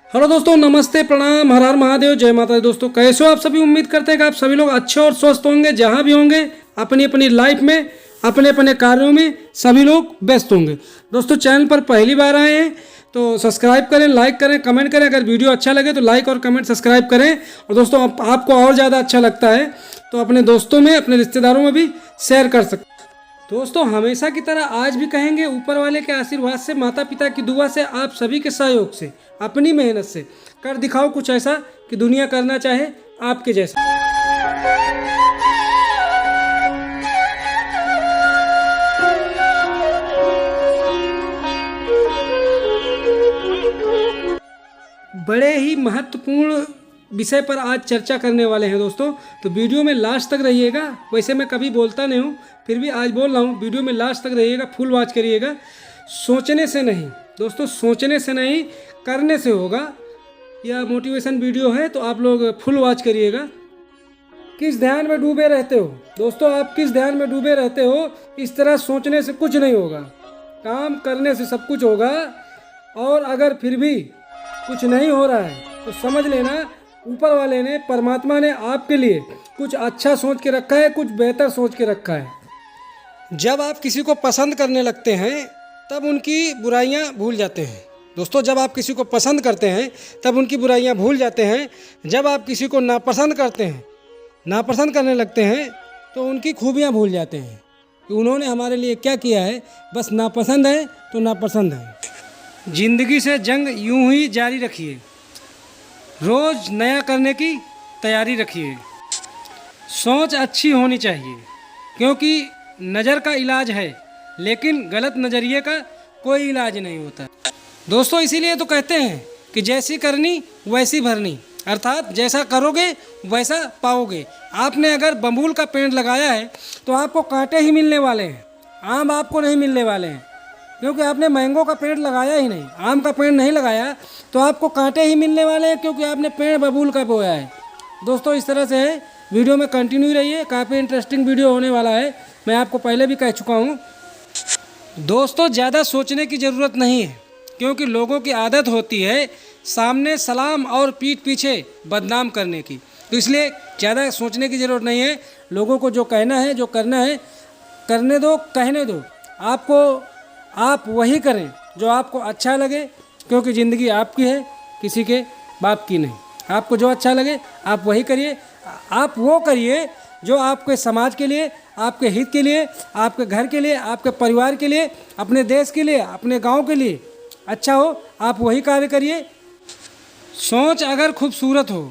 Hello दोस्तों, नमस्ते, प्रणाम, हर हर महादेव, जय माता दी। दोस्तों कैसे हो आप सभी? उम्मीद करते हैं कि आप सभी लोग अच्छे और स्वस्थ होंगे। जहां भी होंगे अपनी अपनी लाइफ में, अपने अपने कार्यों में सभी लोग व्यस्त होंगे। दोस्तों चैनल पर पहली बार आए हैं तो सब्सक्राइब करें, लाइक करें, कमेंट करें। अगर वीडियो अच्छा लगे तो लाइक और कमेंट सब्सक्राइब करें। और दोस्तों आपको और ज़्यादा अच्छा लगता है तो अपने दोस्तों में, अपने रिश्तेदारों में भी शेयर कर सकते। दोस्तों हमेशा की तरह आज भी कहेंगे, ऊपर वाले के आशीर्वाद से, माता पिता की दुआ से, आप सभी के सहयोग से, अपनी मेहनत से कर दिखाओ कुछ ऐसा कि दुनिया करना चाहे आपके जैसा। बड़े ही महत्वपूर्ण विषय पर आज चर्चा करने वाले हैं दोस्तों, तो वीडियो में लास्ट तक रहिएगा। वैसे मैं कभी बोलता नहीं हूँ, फिर भी आज बोल रहा हूँ, वीडियो में लास्ट तक रहिएगा, फुल वॉच करिएगा। सोचने से नहीं दोस्तों, सोचने से नहीं, करने से होगा। यह मोटिवेशन वीडियो है तो आप लोग फुल वॉच करिएगा। किस ध्यान में डूबे रहते हो दोस्तों? आप किस ध्यान में डूबे रहते हो? इस तरह सोचने से कुछ नहीं होगा, काम करने से सब कुछ होगा। और अगर फिर भी कुछ नहीं हो रहा है तो समझ लेना ऊपर वाले ने, परमात्मा ने आपके लिए कुछ अच्छा सोच के रखा है, कुछ बेहतर सोच के रखा है। जब आप किसी को पसंद करने लगते हैं तब उनकी बुराइयां भूल जाते हैं दोस्तों। जब आप किसी को पसंद करते हैं तब उनकी बुराइयां भूल जाते हैं। जब आप किसी को नापसंद करते हैं, नापसंद करने लगते हैं तो उनकी खूबियां भूल जाते हैं कि उन्होंने हमारे लिए क्या किया है। बस नापसंद है तो नापसंद है। ज़िंदगी से जंग यूं ही जारी रखिए, रोज़ नया करने की तैयारी रखिए। सोच अच्छी होनी चाहिए क्योंकि नज़र का इलाज है, लेकिन गलत नज़रिए का कोई इलाज नहीं होता दोस्तों। इसीलिए तो कहते हैं कि जैसी करनी वैसी भरनी, अर्थात जैसा करोगे वैसा पाओगे। आपने अगर बबूल का पेड़ लगाया है तो आपको कांटे ही मिलने वाले हैं, आम आपको नहीं मिलने वाले हैं, क्योंकि आपने मैंगो का पेड़ लगाया ही नहीं, आम का पेड़ नहीं लगाया, तो आपको कांटे ही मिलने वाले हैं क्योंकि आपने पेड़ बबूल का बोया है। दोस्तों इस तरह से है, वीडियो में कंटिन्यू रहिए, काफ़ी इंटरेस्टिंग वीडियो होने वाला है। मैं आपको पहले भी कह चुका हूँ दोस्तों, ज़्यादा सोचने की ज़रूरत नहीं है क्योंकि लोगों की आदत होती है सामने सलाम और पीठ पीछे बदनाम करने की। तो इसलिए ज़्यादा सोचने की ज़रूरत नहीं है। लोगों को जो कहना है, जो करना है, करने दो, कहने दो। आप वही करें जो आपको अच्छा लगे, क्योंकि ज़िंदगी आपकी है, किसी के बाप की नहीं। आपको जो अच्छा लगे आप वही करिए। आप वो करिए जो आपके समाज के लिए, आपके हित के लिए, आपके घर के लिए, आपके परिवार के लिए, अपने देश के लिए, अपने गांव के लिए अच्छा हो। आप वही कार्य करिए। सोच अगर खूबसूरत हो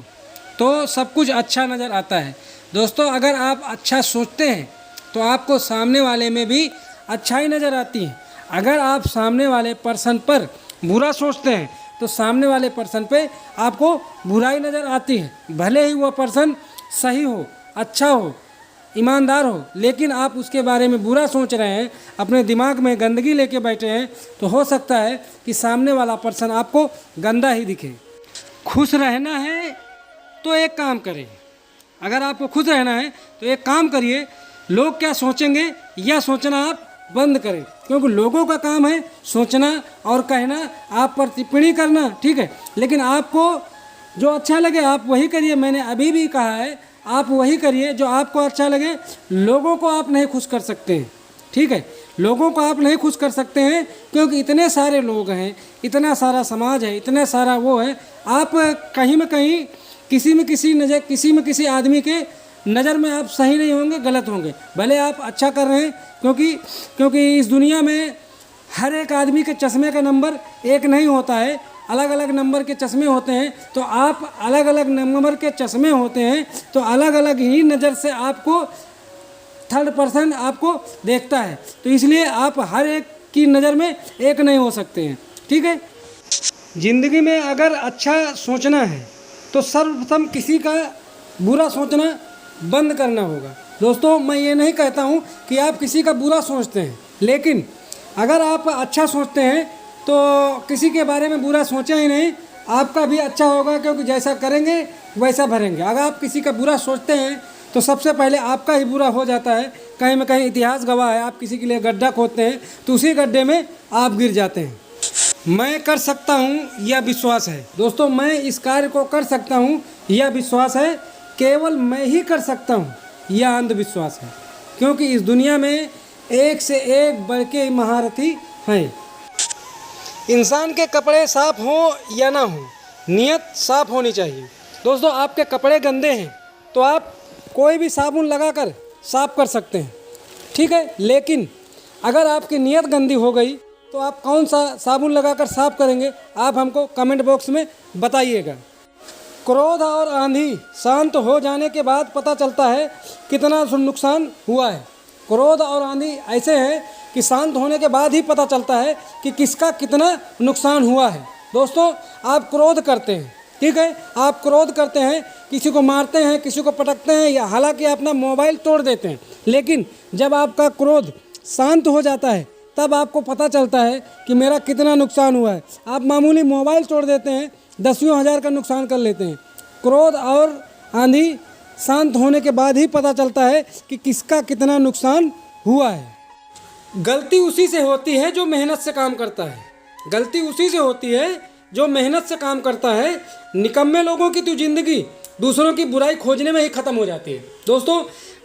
तो सब कुछ अच्छा नज़र आता है दोस्तों। अगर आप अच्छा सोचते हैं तो आपको सामने वाले में भी अच्छाई नज़र आती है। अगर आप सामने वाले पर्सन पर बुरा सोचते हैं तो सामने वाले पर्सन पे आपको बुराई नज़र आती है। भले ही वह पर्सन सही हो, अच्छा हो, ईमानदार हो, लेकिन आप उसके बारे में बुरा सोच रहे हैं, अपने दिमाग में गंदगी लेके बैठे हैं, तो हो सकता है कि सामने वाला पर्सन आपको गंदा ही दिखे। खुश रहना है तो एक काम करें। अगर आपको खुश रहना है तो एक काम करिए, लोग क्या सोचेंगे यह सोचना आप बंद करें, क्योंकि लोगों का काम है सोचना और कहना, आप पर टिप्पणी करना, ठीक है, लेकिन आपको जो अच्छा लगे आप वही करिए। मैंने अभी भी कहा है, आप वही करिए जो आपको अच्छा लगे। लोगों को आप नहीं खुश कर सकते हैं, ठीक है, लोगों को आप नहीं खुश कर सकते हैं क्योंकि इतने सारे लोग हैं, इतना सारा समाज है, इतना सारा वो है। आप कहीं में कहीं, किसी में किसी आदमी के नज़र में आप सही नहीं होंगे, गलत होंगे। भले आप अच्छा कर रहे हैं, क्योंकि इस दुनिया में हर एक आदमी के चश्मे का नंबर एक नहीं होता है, अलग अलग नंबर के चश्मे होते हैं। तो आप अलग अलग नंबर के चश्मे होते हैं तो अलग अलग ही नज़र से आपको थर्ड पर्सन आपको देखता है। तो इसलिए आप हर एक की नज़र में एक नहीं हो सकते हैं, ठीक है। ज़िंदगी में अगर अच्छा सोचना है तो सर्वप्रथम किसी का बुरा सोचना बंद करना होगा दोस्तों। मैं ये नहीं कहता हूँ कि आप किसी का बुरा सोचते हैं, लेकिन अगर आप अच्छा सोचते हैं तो किसी के बारे में बुरा सोचा ही नहीं, आपका भी अच्छा होगा, क्योंकि जैसा करेंगे वैसा भरेंगे। अगर आप किसी का बुरा सोचते हैं तो सबसे पहले आपका ही बुरा हो जाता है। कहीं में कहीं इतिहास गवाह है, आप किसी के लिए गड्ढा खोदते हैं तो उसी गड्ढे में आप गिर जाते हैं। मैं कर सकता हूँ यह विश्वास है। दोस्तों, मैं इस कार्य को कर सकता हूँ यह विश्वास है। केवल मैं ही कर सकता हूँ यह अंधविश्वास है, क्योंकि इस दुनिया में एक से एक बढ़ के महारथी हैं। इंसान के कपड़े साफ हों या ना हों, नीयत साफ होनी चाहिए। दोस्तों, आपके कपड़े गंदे हैं तो आप कोई भी साबुन लगाकर साफ कर सकते हैं, ठीक है। लेकिन अगर आपकी नीयत गंदी हो गई तो आप कौन सा साबुन लगाकर साफ करेंगे, आप हमको कमेंट बॉक्स में बताइएगा। क्रोध और आंधी शांत हो जाने के बाद पता चलता है कितना नुकसान हुआ है। क्रोध और आंधी ऐसे हैं कि शांत होने के बाद ही पता चलता है कि किसका कितना नुकसान हुआ है। दोस्तों, आप क्रोध करते हैं, ठीक है, आप क्रोध करते हैं, किसी को मारते हैं, किसी को पटकते हैं, या हालांकि अपना मोबाइल तोड़ देते हैं। लेकिन जब आपका क्रोध शांत हो जाता है तब आपको पता चलता है कि मेरा कितना नुकसान हुआ है। आप मामूली मोबाइल तोड़ देते हैं, दसियों हज़ार का नुकसान कर लेते हैं। क्रोध और आंधी शांत होने के बाद ही पता चलता है कि किसका कितना नुकसान हुआ है। गलती उसी से होती है जो मेहनत से काम करता है। गलती उसी से होती है जो मेहनत से काम करता है। निकम्मे लोगों की तो ज़िंदगी दूसरों की बुराई खोजने में ही ख़त्म हो जाती है। दोस्तों,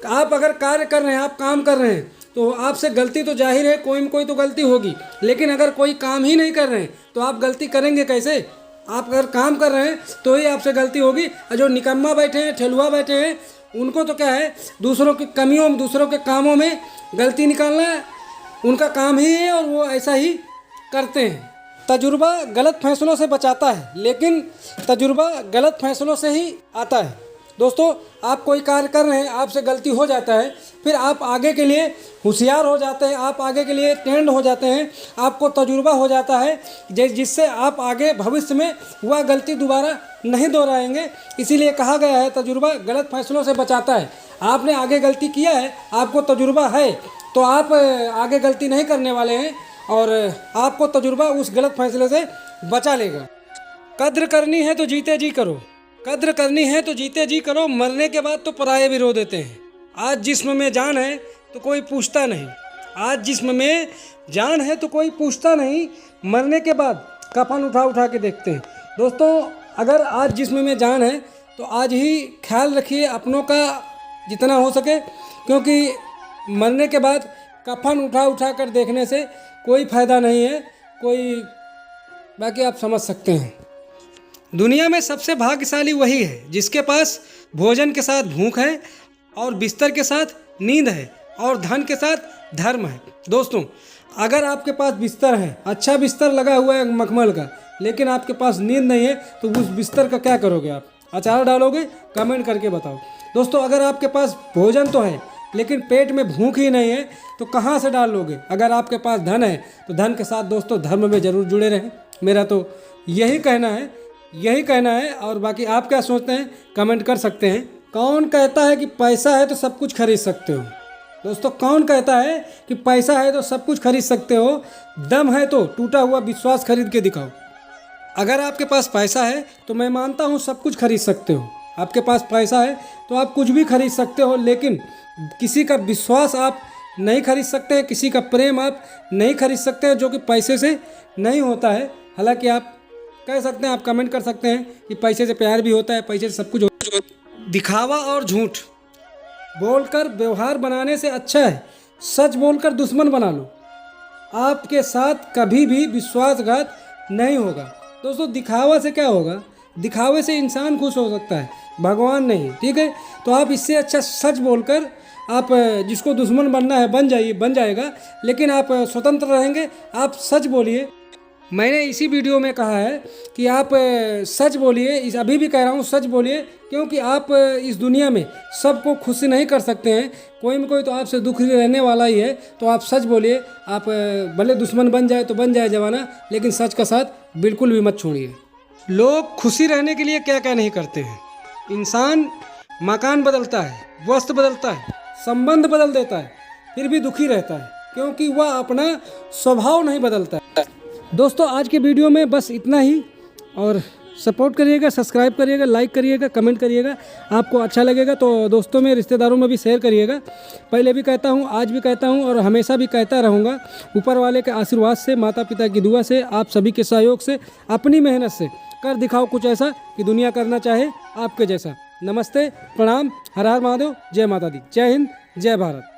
आप अगर कार्य कर रहे हैं, आप काम कर रहे हैं, तो आपसे गलती तो जाहिर है कोई न कोई तो गलती होगी। लेकिन अगर कोई काम ही नहीं कर रहे हैं तो आप गलती करेंगे कैसे? आप अगर काम कर रहे हैं तो ही आपसे गलती होगी। और जो निकम्मा बैठे हैं, ठेलुआ बैठे हैं, उनको तो क्या है, दूसरों की कमियों, दूसरों के कामों में गलती निकालना उनका काम ही है और वो ऐसा ही करते हैं। तजुर्बा गलत फैसलों से बचाता है, लेकिन तजुर्बा गलत फैसलों से ही आता है। दोस्तों, आप कोई कार्य कर रहे हैं, आपसे गलती हो जाता है, फिर आप आगे के लिए होशियार हो जाते हैं, आप आगे के लिए ट्रेंड हो जाते हैं, आपको तजुर्बा हो जाता है जिससे आप आगे भविष्य में वह गलती दोबारा नहीं दोहराएंगे। इसीलिए कहा गया है तजुर्बा गलत फैसलों से बचाता है। आपने आगे गलती किया है, आपको तजुर्बा है, तो आप आगे गलती नहीं करने वाले हैं और आपको तजुर्बा उस गलत फैसले से बचा लेगा। कद्र करनी है तो जीते जी करो, कद्र करनी है तो जीते जी करो, मरने के बाद तो पराये भी रो देते हैं। आज जिस्म में जान है तो कोई पूछता नहीं, आज जिस्म में जान है तो कोई पूछता नहीं, मरने के बाद कफन उठा उठा के देखते हैं। दोस्तों, अगर आज जिस्म में जान है तो आज ही ख्याल रखिए अपनों का जितना हो सके, क्योंकि मरने के बाद कफन उठा उठा कर देखने से कोई फ़ायदा नहीं है। बाकी आप समझ सकते हैं। दुनिया में सबसे भाग्यशाली वही है जिसके पास भोजन के साथ भूख है और बिस्तर के साथ नींद है और धन के साथ धर्म है। दोस्तों, अगर आपके पास बिस्तर है, अच्छा बिस्तर लगा हुआ है मखमल का, लेकिन आपके पास नींद नहीं है, तो उस बिस्तर का क्या करोगे आप? अचार डालोगे? कमेंट करके बताओ। दोस्तों, अगर आपके पास भोजन तो है लेकिन पेट में भूख ही नहीं है तो कहाँ से डाल लोगे? अगर आपके पास धन है तो धन के साथ दोस्तों धर्म में ज़रूर जुड़े रहें। मेरा तो यही कहना है और बाकी आप क्या सोचते हैं कमेंट कर सकते हैं। कौन कहता है कि पैसा है तो सब कुछ खरीद सकते हो? दोस्तों, कौन कहता है कि पैसा है तो सब कुछ खरीद सकते हो? दम है तो टूटा हुआ विश्वास खरीद के दिखाओ। अगर आपके पास पैसा है तो मैं मानता हूँ सब कुछ खरीद सकते हो। आपके पास पैसा है तो आप कुछ भी खरीद सकते हो, लेकिन किसी का विश्वास आप नहीं खरीद सकते हैं, किसी का प्रेम आप नहीं खरीद सकते हैं, जो कि पैसे से नहीं होता है। हालांकि आप कह सकते हैं, आप कमेंट कर सकते हैं कि पैसे से प्यार भी होता है, पैसे से सब कुछ होता है। दिखावा और झूठ बोलकर व्यवहार बनाने से अच्छा है सच बोलकर दुश्मन बना लो। आपके साथ कभी भी विश्वासघात नहीं होगा। दोस्तों, दिखावा से क्या होगा? दिखावे से इंसान खुश हो सकता है, भगवान नहीं, ठीक है। तो आप इससे अच्छा सच बोलकर आप जिसको दुश्मन बनना है बन जाएगा, लेकिन आप स्वतंत्र रहेंगे। आप सच बोलिए। मैंने इसी वीडियो में कहा है कि आप सच बोलिए, अभी भी कह रहा हूँ सच बोलिए, क्योंकि आप इस दुनिया में सबको खुश नहीं कर सकते हैं। कोई न कोई तो आपसे दुखी रहने वाला ही है। तो आप सच बोलिए। आप भले दुश्मन बन जाए तो बन जाए जमाना, लेकिन सच का साथ बिल्कुल भी मत छोड़िए। लोग खुशी रहने के लिए क्या क्या नहीं करते हैं। इंसान मकान बदलता है, वस्त्र बदलता है, संबंध बदल देता है, फिर भी दुखी रहता है, क्योंकि वह अपना स्वभाव नहीं बदलता है। दोस्तों, आज के वीडियो में बस इतना ही, और सपोर्ट करिएगा, सब्सक्राइब करिएगा, लाइक करिएगा, कमेंट करिएगा। आपको अच्छा लगेगा तो दोस्तों में, रिश्तेदारों में भी शेयर करिएगा। पहले भी कहता हूँ, आज भी कहता हूँ और हमेशा भी कहता रहूँगा, ऊपर वाले के आशीर्वाद से, माता पिता की दुआ से, आप सभी के सहयोग से, अपनी मेहनत से कर दिखाओ कुछ ऐसा कि दुनिया करना चाहे आपके जैसा। नमस्ते, प्रणाम, हर हर महादेव, जय माता दी, जय हिंद, जय भारत।